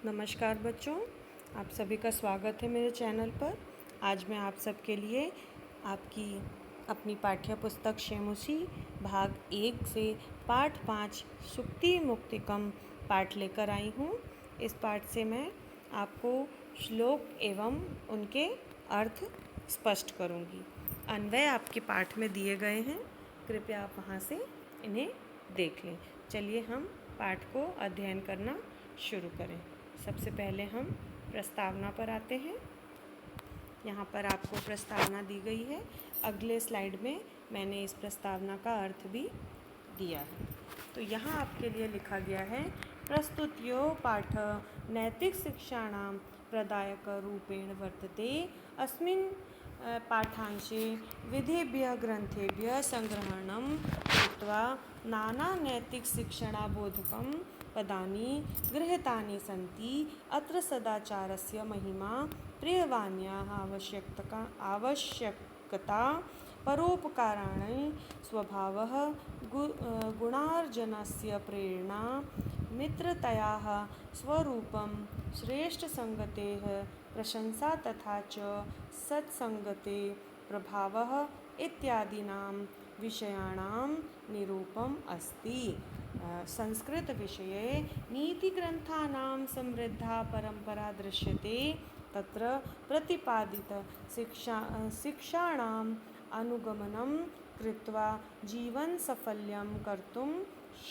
नमस्कार बच्चों, आप सभी का स्वागत है मेरे चैनल पर। आज मैं आप सबके लिए आपकी अपनी पाठ्य पुस्तक शेमुसी भाग 1 से पाठ 5 सुक्ति मुक्तिकम पाठ लेकर आई हूँ। इस पाठ से मैं आपको श्लोक एवं उनके अर्थ स्पष्ट करूँगी। अन्वय आपके पाठ में दिए गए हैं, कृपया आप वहाँ से इन्हें देख लें। चलिए हम पाठ को अध्ययन करना शुरू करें। सबसे पहले हम प्रस्तावना पर आते हैं। यहाँ पर आपको प्रस्तावना दी गई है। अगले स्लाइड में मैंने इस प्रस्तावना का अर्थ भी दिया है। तो यहाँ आपके लिए लिखा गया है, प्रस्तुत्यो पाठ नैतिक शिक्षाणां प्रदायक रूपेण वर्तते। अस्मिन् पाठांशे विधिभ्यः ग्रंथेभ्यः संग्रहणं कृत्वा नाना नैतिक शिक्षणाबोधकं पदानि गृहीतानि सन्ति। अत्र सदाचारस्य महिमा प्रियवाण्याः आवश्यकता परोपकाराणि स्वभावः गुणार्जनस्य प्रेरणा मित्रतायाः स्वरूपं श्रेष्ठसंगतेः प्रशंसा तथा च सत्संगते प्रभावः इत्यादीनां विषयाणां निरूपणम् अस्ति। संस्कृत विषये नीतिग्रन्थानां समृद्धा परंपरा दृश्यते। तत्र प्रतिपादित शिक्षाणाम् अनुगमनं कृत्वा जीवन सफल्यं कर्तुं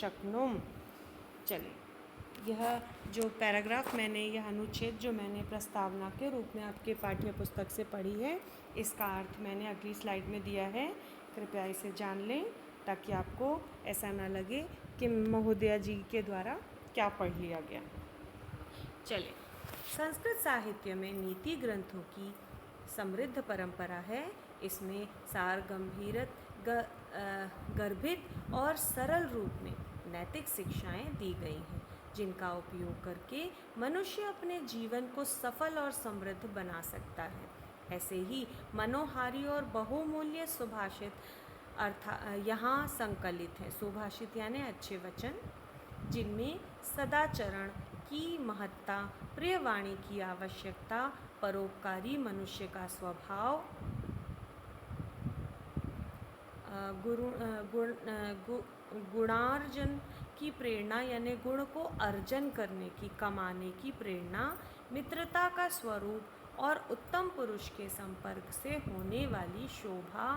शक्नुम। चलिए, यह जो पैराग्राफ मैंने, यह अनुच्छेद जो मैंने प्रस्तावना के रूप में आपके पाठ्य पुस्तक से पढ़ी है, इसका अर्थ मैंने अगली स्लाइड में दिया है। कृपया इसे जान लें ताकि आपको ऐसा ना लगे कि महोदया जी के द्वारा क्या पढ़ लिया गया। चलिए, संस्कृत साहित्य में नीति ग्रंथों की समृद्ध परंपरा है। इसमें सार गर्भित और सरल रूप में नैतिक शिक्षाएं दी गई हैं, जिनका उपयोग करके मनुष्य अपने जीवन को सफल और समृद्ध बना सकता है। ऐसे ही मनोहारी और बहुमूल्य सुभाषित यहाँ संकलित है। सुभाषित यानी अच्छे वचन, जिनमें सदाचरण की महत्ता, प्रियवाणी की आवश्यकता, परोपकारी मनुष्य का स्वभाव, गुणार्जन की प्रेरणा यानी गुण को अर्जन करने की, कमाने की प्रेरणा, मित्रता का स्वरूप और उत्तम पुरुष के संपर्क से होने वाली शोभा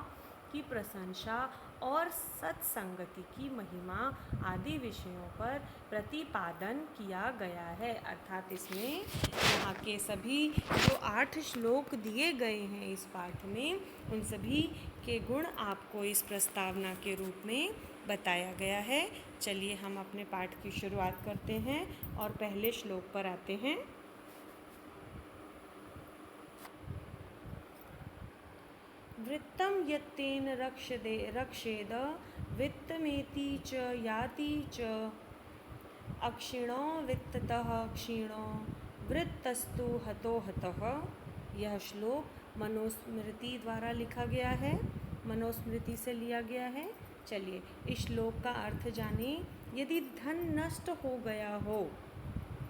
की प्रशंसा और सत्संगति की महिमा आदि विषयों पर प्रतिपादन किया गया है। अर्थात इसमें यहाँ के सभी जो 8 श्लोक दिए गए हैं इस पाठ में, उन सभी के गुण आपको इस प्रस्तावना के रूप में बताया गया है। चलिए हम अपने पाठ की शुरुआत करते हैं और पहले श्लोक पर आते हैं। वृत्तं यत्तेन रक्षेद वित्तमेति च याति च अक्षिणो वित्ततः क्षीणो वृत्तस्तु हतो हतः। यह श्लोक मनुस्मृति द्वारा लिखा गया है, मनुस्मृति से लिया गया है। चलिए इस श्लोक का अर्थ जानें। यदि धन नष्ट हो गया हो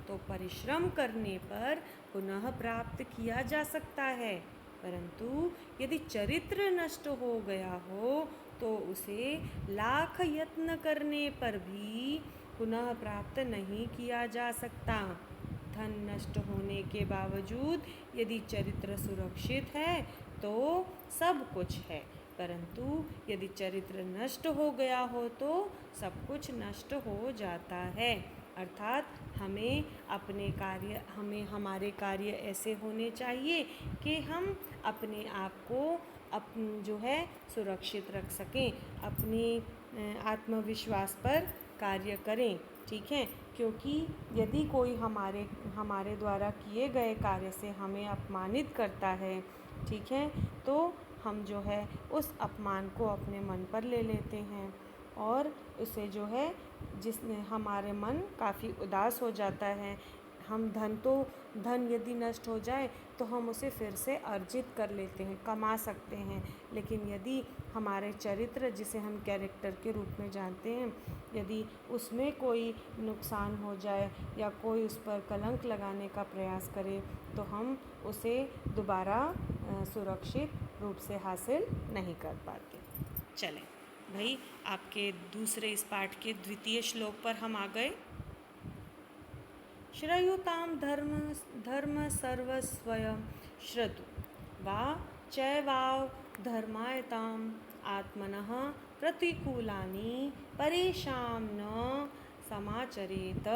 तो परिश्रम करने पर पुनः प्राप्त किया जा सकता है, परंतु यदि चरित्र नष्ट हो गया हो तो उसे लाख यत्न करने पर भी पुनः प्राप्त नहीं किया जा सकता। धन नष्ट होने के बावजूद यदि चरित्र सुरक्षित है तो सब कुछ है, परंतु यदि चरित्र नष्ट हो गया हो तो सब कुछ नष्ट हो जाता है। अर्थात हमारे कार्य ऐसे होने चाहिए कि हम अपने आप को जो है सुरक्षित रख सकें, अपनी आत्मविश्वास पर कार्य करें। ठीक है, क्योंकि यदि कोई हमारे द्वारा किए गए कार्य से हमें अपमानित करता है, ठीक है, तो हम जो है उस अपमान को अपने मन पर ले लेते हैं और उसे जो है हमारे मन काफ़ी उदास हो जाता है। हम धन यदि नष्ट हो जाए तो हम उसे फिर से अर्जित कर लेते हैं, कमा सकते हैं। लेकिन यदि हमारे चरित्र, जिसे हम कैरेक्टर के रूप में जानते हैं, यदि उसमें कोई नुकसान हो जाए या कोई उस पर कलंक लगाने का प्रयास करे तो हम उसे दोबारा सुरक्षित रूप से हासिल नहीं कर पाते। चलें भाई, आपके दूसरे इस पाठ के द्वितीय श्लोक पर हम आ गए। श्रयुताम धर्म सर्वस्वयं श्रतु वा चैवाव धर्मायताम आत्मनः प्रतिकूलानि परेशान न समाचरेत।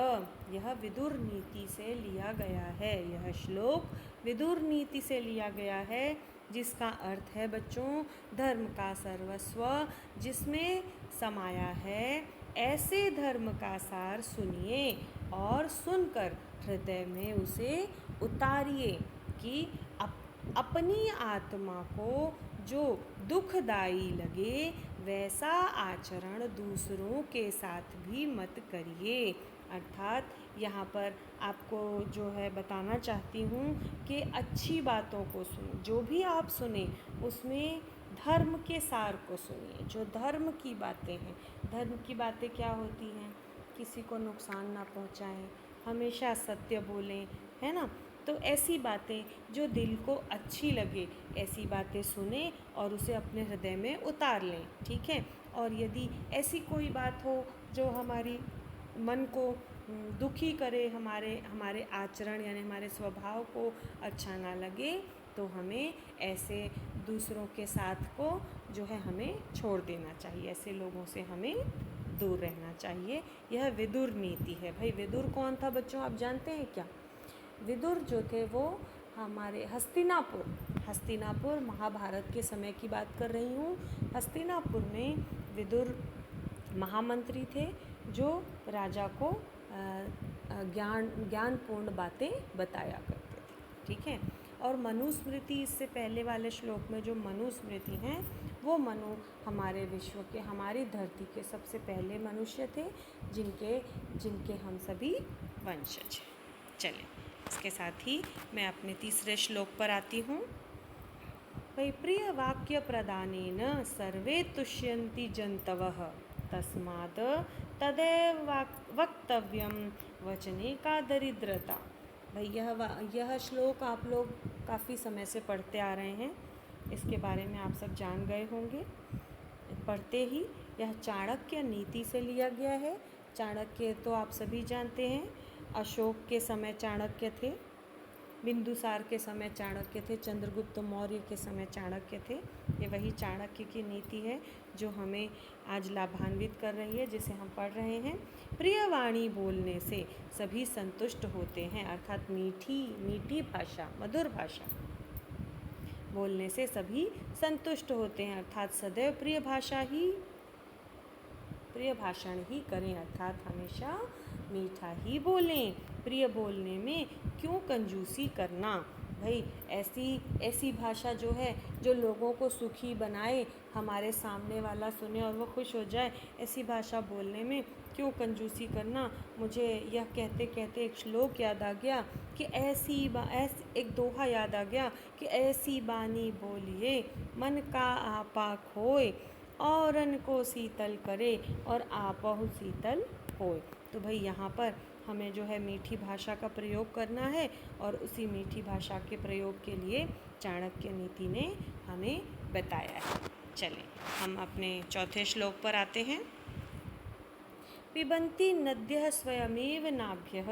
यह विदुर नीति से लिया गया है। यह श्लोक विदुर नीति से लिया गया है, जिसका अर्थ है बच्चों धर्म का सर्वस्व जिसमें समाया है, ऐसे धर्म का सार सुनिए और सुनकर हृदय में उसे उतारिए कि अपनी आत्मा को जो दुखदाई लगे वैसा आचरण दूसरों के साथ भी मत करिए। अर्थात यहाँ पर आपको जो है बताना चाहती हूँ कि अच्छी बातों को सुने, जो भी आप सुने उसमें धर्म के सार को सुनिए। जो धर्म की बातें हैं, धर्म की बातें क्या होती हैं? किसी को नुकसान ना पहुँचाएं, हमेशा सत्य बोलें, है ना। तो ऐसी बातें जो दिल को अच्छी लगे, ऐसी बातें सुने और उसे अपने हृदय में उतार लें, ठीक है। और यदि ऐसी कोई बात हो जो हमारी मन को दुखी करे, हमारे आचरण यानी हमारे स्वभाव को अच्छा ना लगे, तो हमें ऐसे दूसरों के साथ को जो है हमें छोड़ देना चाहिए। ऐसे लोगों से हमें दूर रहना चाहिए। यह विदुर नीति है। भाई विदुर कौन था बच्चों, आप जानते हैं क्या? विदुर जो थे वो हमारे हस्तिनापुर महाभारत के समय की बात कर रही हूँ। हस्तिनापुर में विदुर महामंत्री थे जो राजा को ज्ञानपूर्ण बातें बताया करते थे, ठीक है। और मनुस्मृति, इससे पहले वाले श्लोक में जो मनुस्मृति हैं, वो मनु हमारे विश्व के, हमारी धरती के सबसे पहले मनुष्य थे जिनके हम सभी वंशज हैं। चलें, इसके साथ ही मैं अपने तीसरे श्लोक पर आती हूँ। भाई प्रिय वाक्य प्रदानेन सर्वे तुष्यन्ति जन्तवः तस्मात् तदेव वक्तव्यम वचने का दरिद्रता। भाई यह श्लोक आप लोग काफ़ी समय से पढ़ते आ रहे हैं, इसके बारे में आप सब जान गए होंगे पढ़ते ही। यह चाणक्य नीति से लिया गया है। चाणक्य तो आप सभी जानते हैं, अशोक के समय चाणक्य थे, बिंदुसार के समय चाणक्य थे, चंद्रगुप्त मौर्य के समय चाणक्य थे। ये वही चाणक्य की नीति है जो हमें आज लाभान्वित कर रही है, जिसे हम पढ़ रहे हैं। प्रिय वाणी बोलने से सभी संतुष्ट होते हैं, अर्थात मीठी भाषा, मधुर भाषा बोलने से सभी संतुष्ट होते हैं, अर्थात सदैव प्रिय भाषण ही करें, अर्थात हमेशा मीठा ही बोलें। प्रिय बोलने में क्यों कंजूसी करना? भाई ऐसी भाषा जो है जो लोगों को सुखी बनाए, हमारे सामने वाला सुने और वो खुश हो जाए, ऐसी भाषा बोलने में क्यों कंजूसी करना? मुझे यह कहते कहते एक श्लोक याद आ गया कि एक दोहा याद आ गया कि ऐसी बानी बोलिए मन का आपा खोए, औरन को शीतल करे और आपहु शीतल होए। तो भाई यहाँ पर हमें जो है मीठी भाषा का प्रयोग करना है, और उसी मीठी भाषा के प्रयोग के लिए चाणक्य नीति ने हमें बताया है। चलें, हम अपने चौथे श्लोक पर आते हैं। पिबन्ति नद्यः स्वयमेव नाभ्यः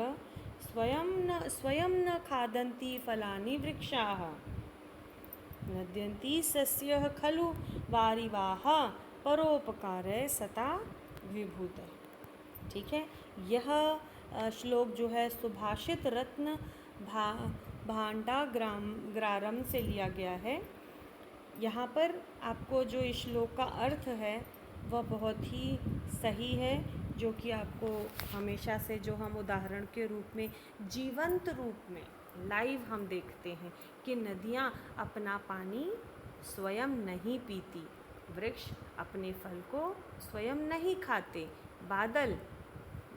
स्वयं न खादन्ति फलानि वृक्षाः नद्यन्ति सस्यः खलु वारिवाः परोपकारे सता विभूतः। ठीक है, यह श्लोक जो है सुभाषित रत्न भांडाग्रारम से लिया गया है। यहाँ पर आपको जो इस श्लोक का अर्थ है वह बहुत ही सही है, जो कि आपको हमेशा से, जो हम उदाहरण के रूप में, जीवंत रूप में लाइव हम देखते हैं कि नदियाँ अपना पानी स्वयं नहीं पीती, वृक्ष अपने फल को स्वयं नहीं खाते,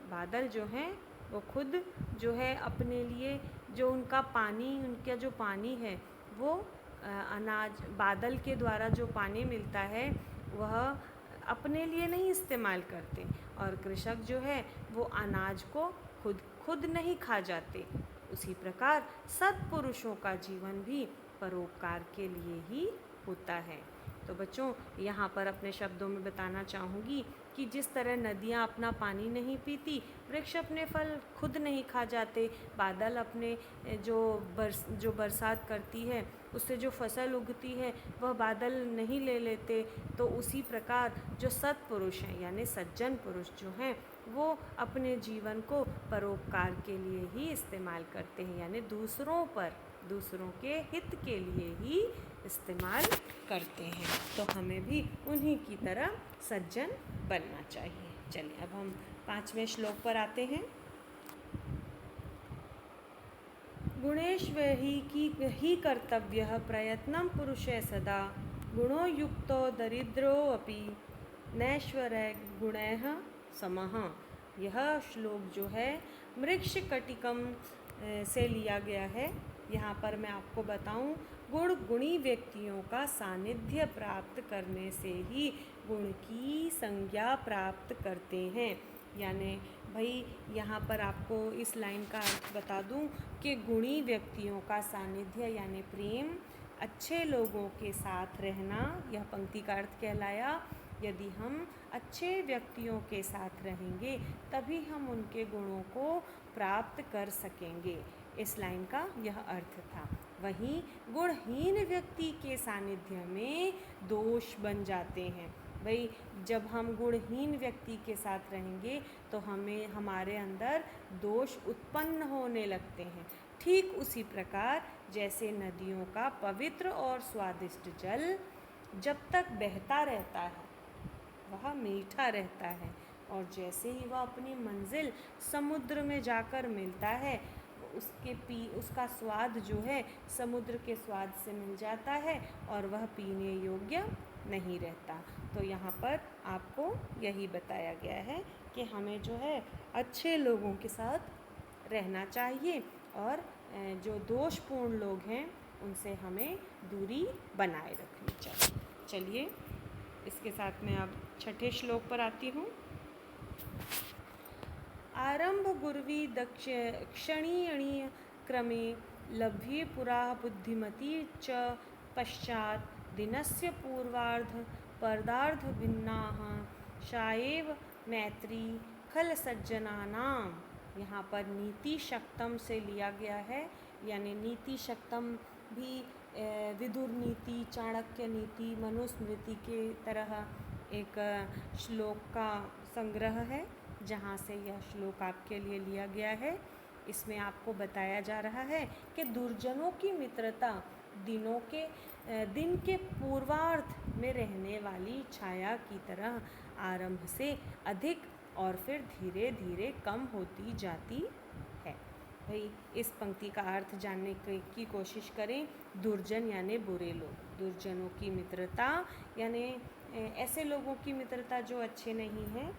बादल जो हैं वो खुद जो है अपने लिए जो उनका जो पानी है वो अनाज बादल के द्वारा जो पानी मिलता है वह अपने लिए नहीं इस्तेमाल करते, और कृषक जो है वो अनाज को खुद नहीं खा जाते। उसी प्रकार सत्पुरुषों का जीवन भी परोपकार के लिए ही होता है। तो बच्चों, यहाँ पर अपने शब्दों में बताना चाहूँगी कि जिस तरह नदियाँ अपना पानी नहीं पीती, वृक्ष अपने फल खुद नहीं खा जाते, बादल अपने जो बरसात करती है उससे जो फसल उगती है वह बादल नहीं ले लेते, तो उसी प्रकार जो सत्पुरुष हैं यानी सज्जन पुरुष जो हैं वो अपने जीवन को परोपकार के लिए ही इस्तेमाल करते हैं, यानी दूसरों के हित के लिए ही इस्तेमाल करते हैं। तो हमें भी उन्हीं की तरह सज्जन बनना चाहिए। चलिए अब हम 5वें श्लोक पर आते हैं। गुणेष्वहि कर्तव्यः प्रयत्नं पुरुषे सदा, गुणो युक्तो दरिद्रोऽपि नैश्वर्य गुणैः समः। यह श्लोक जो है मृक्ष कटिकम से लिया गया है। यहाँ पर मैं आपको बताऊं, गुणी व्यक्तियों का सानिध्य प्राप्त करने से ही गुण की संज्ञा प्राप्त करते हैं। यानी भाई यहाँ पर आपको इस लाइन का अर्थ बता दूं कि गुणी व्यक्तियों का सानिध्य यानी प्रेम, अच्छे लोगों के साथ रहना, यह पंक्ति का अर्थ कहलाया। यदि हम अच्छे व्यक्तियों के साथ रहेंगे तभी हम उनके गुणों को प्राप्त कर सकेंगे। इस लाइन का यह अर्थ था। वहीं गुणहीन व्यक्ति के सानिध्य में दोष बन जाते हैं। भाई जब हम गुणहीन व्यक्ति के साथ रहेंगे तो हमारे अंदर दोष उत्पन्न होने लगते हैं। ठीक उसी प्रकार जैसे नदियों का पवित्र और स्वादिष्ट जल जब तक बहता रहता है वह मीठा रहता है, और जैसे ही वह अपनी मंजिल समुद्र में जाकर मिलता है उसका स्वाद जो है समुद्र के स्वाद से मिल जाता है और वह पीने योग्य नहीं रहता। तो यहाँ पर आपको यही बताया गया है कि हमें जो है अच्छे लोगों के साथ रहना चाहिए और जो दोषपूर्ण लोग हैं उनसे हमें दूरी बनाए रखनी चाहिए। चलिए इसके साथ में अब 6ठे श्लोक पर आती हूँ। आरंभ गुर्वी क्षणीयणीय क्रमे लभ्ये पुरा बुद्धिमती च पश्चात दिनस्य पूर्वार्ध पर्दार्ध भिन्नाः शाएव मैत्री खल सज्जनानाम। यहाँ पर नीति शक्तम से लिया गया है, यानी नीति शक्तम भी विदुर नीति, चाणक्य नीति, मनुस्मृति के तरह एक श्लोक का संग्रह है जहाँ से यह श्लोक आपके लिए लिया गया है। इसमें आपको बताया जा रहा है कि दुर्जनों की मित्रता दिन के पूर्वार्ध में रहने वाली छाया की तरह आरंभ से अधिक और फिर धीरे धीरे कम होती जाती है। भाई इस पंक्ति का अर्थ जानने की कोशिश करें। दुर्जन यानी बुरे लोग, दुर्जनों की मित्रता यानी ऐसे लोगों की मित्रता जो अच्छे नहीं हैं,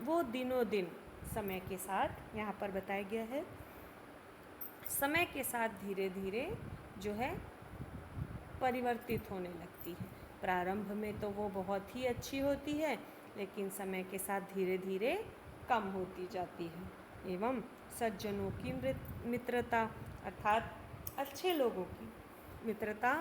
वो दिनों दिन समय के साथ, यहाँ पर बताया गया है, समय के साथ धीरे धीरे जो है परिवर्तित होने लगती है। प्रारंभ में तो वो बहुत ही अच्छी होती है लेकिन समय के साथ धीरे धीरे कम होती जाती है। एवं सज्जनों की मित्रता अर्थात अच्छे लोगों की मित्रता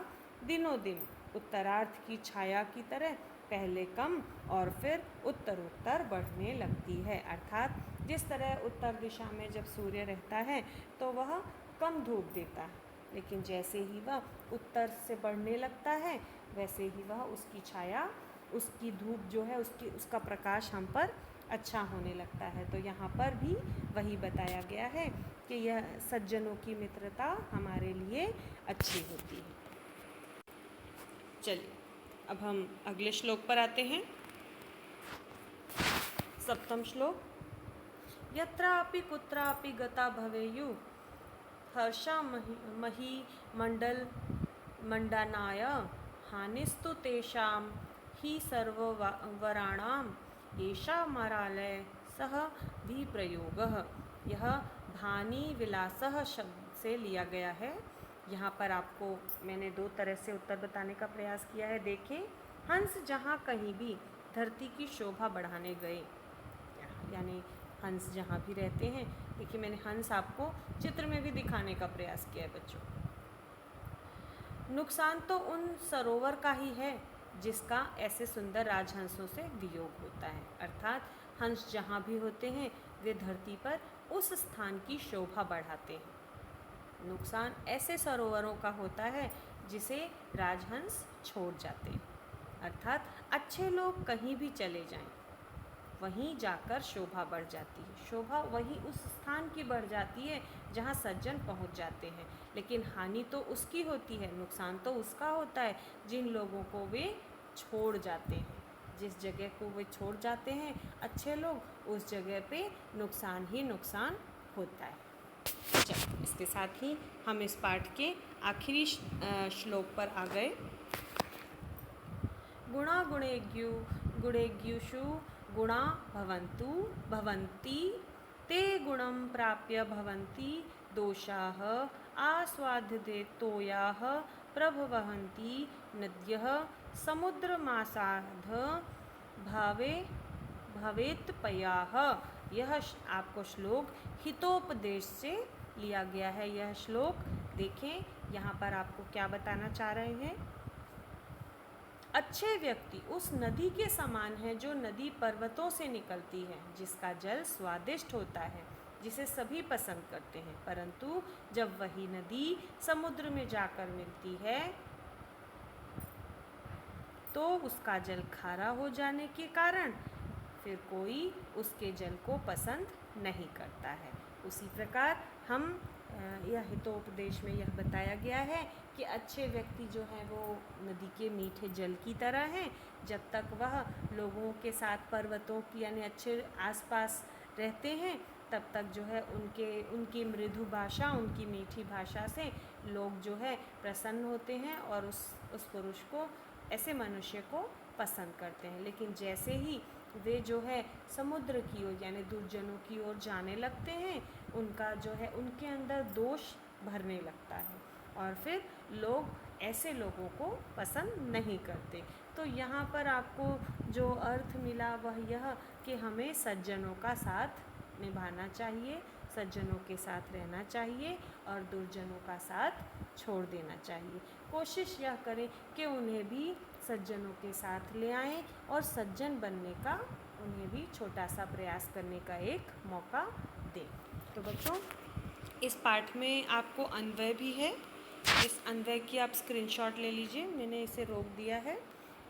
दिनों दिन उत्तरार्ध की छाया की तरह पहले कम और फिर उत्तरोत्तर बढ़ने लगती है। अर्थात जिस तरह उत्तर दिशा में जब सूर्य रहता है तो वह कम धूप देता है, लेकिन जैसे ही वह उत्तर से बढ़ने लगता है वैसे ही वह उसकी छाया, उसकी धूप जो है, उसका प्रकाश हम पर अच्छा होने लगता है। तो यहाँ पर भी वही बताया गया है कि यह सज्जनों की मित्रता हमारे लिए अच्छी होती है। चलिए अब हम अगले श्लोक पर आते हैं। 7वां श्लोक। यत्रापि कुत्रापि गता भवेयु हर्षा मही मंडनाय हानिस्तु तेषां हि सर्ववराणां एषा मरालय सह विप्रयोगः। यह भानी विलासः शब्द से लिया गया है। यहाँ पर आपको मैंने दो तरह से उत्तर बताने का प्रयास किया है। देखें, हंस जहाँ कहीं भी धरती की शोभा बढ़ाने गए, यानी हंस जहाँ भी रहते हैं। देखिए, मैंने हंस आपको चित्र में भी दिखाने का प्रयास किया है बच्चों। नुकसान तो उन सरोवर का ही है जिसका ऐसे सुंदर राजहंसों से वियोग होता है। अर्थात हंस जहाँ भी होते हैं वे धरती पर उस स्थान की शोभा बढ़ाते हैं। नुकसान ऐसे सरोवरों का होता है जिसे राजहंस छोड़ जाते हैं। अर्थात अच्छे लोग कहीं भी चले जाएं, वहीं जाकर शोभा बढ़ जाती है। शोभा वहीं उस स्थान की बढ़ जाती है जहाँ सज्जन पहुँच जाते हैं। लेकिन हानि तो उसकी होती है, नुकसान तो उसका होता है जिन लोगों को वे छोड़ जाते हैं। जिस जगह को वे छोड़ जाते हैं अच्छे लोग, उस जगह पे नुकसान ही नुकसान होता है। चलो, इसके साथ ही हम इस पाठ के आखिरी श्लोक पर आ गए। गुणा गुणेज्ञु गुणेज्ञुषु गुणा भवन्तु भवन्ति ते गुणं प्राप्य भवन्ति दोषाः आस्वाद्यतोयाः प्रभवन्ति नद्यः समुद्रमासाद् भवेत्पयाः। यह आपको श्लोक हितोपदेश से लिया गया है। यह श्लोक देखें, यहाँ पर आपको क्या बताना चाह रहे हैं। अच्छे व्यक्ति उस नदी के समान है जो नदी पर्वतों से निकलती है, जिसका जल स्वादिष्ट होता है, जिसे सभी पसंद करते हैं। परंतु जब वही नदी समुद्र में जाकर मिलती है तो उसका जल खारा हो जाने के कारण फिर कोई उसके जल को पसंद नहीं करता है। उसी प्रकार हम यह हितोपदेश में यह बताया गया है कि अच्छे व्यक्ति जो हैं वो नदी के मीठे जल की तरह हैं। जब तक वह लोगों के साथ पर्वतों की यानी अच्छे आसपास रहते हैं, तब तक जो है उनकी मृदु भाषा, उनकी मीठी भाषा से लोग जो है प्रसन्न होते हैं और उस पुरुष को, ऐसे मनुष्य को पसंद करते हैं। लेकिन जैसे ही वे जो है समुद्र की ओर यानी दुर्जनों की ओर जाने लगते हैं, उनका जो है उनके अंदर दोष भरने लगता है और फिर लोग ऐसे लोगों को पसंद नहीं करते। तो यहाँ पर आपको जो अर्थ मिला वह यह कि हमें सज्जनों का साथ निभाना चाहिए, सज्जनों के साथ रहना चाहिए और दुर्जनों का साथ छोड़ देना चाहिए। कोशिश यह करें कि उन्हें भी सज्जनों के साथ ले आएं और सज्जन बनने का उन्हें भी छोटा सा प्रयास करने का एक मौका दें। तो बच्चों, इस पाठ में आपको अन्वय भी है। इस अन्वय की आप स्क्रीनशॉट ले लीजिए, मैंने इसे रोक दिया है।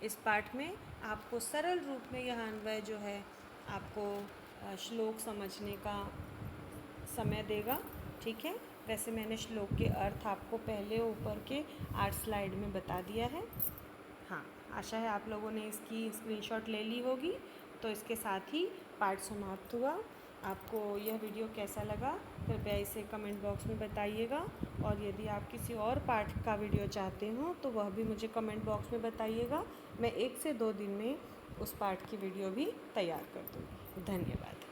इस पाठ में आपको सरल रूप में यह अन्वय जो है आपको श्लोक समझने का समय देगा। ठीक है, वैसे मैंने श्लोक के अर्थ आपको पहले ऊपर के 8 स्लाइड में बता दिया है। हाँ, आशा है आप लोगों ने इसकी स्क्रीनशॉट ले ली होगी। तो इसके साथ ही पाठ समाप्त हुआ। आपको यह वीडियो कैसा लगा कृपया इसे कमेंट बॉक्स में बताइएगा, और यदि आप किसी और पाठ का वीडियो चाहते हो तो वह भी मुझे कमेंट बॉक्स में बताइएगा। मैं 1 से 2 दिन में उस पाठ की वीडियो भी तैयार कर दूँगी। धन्यवाद।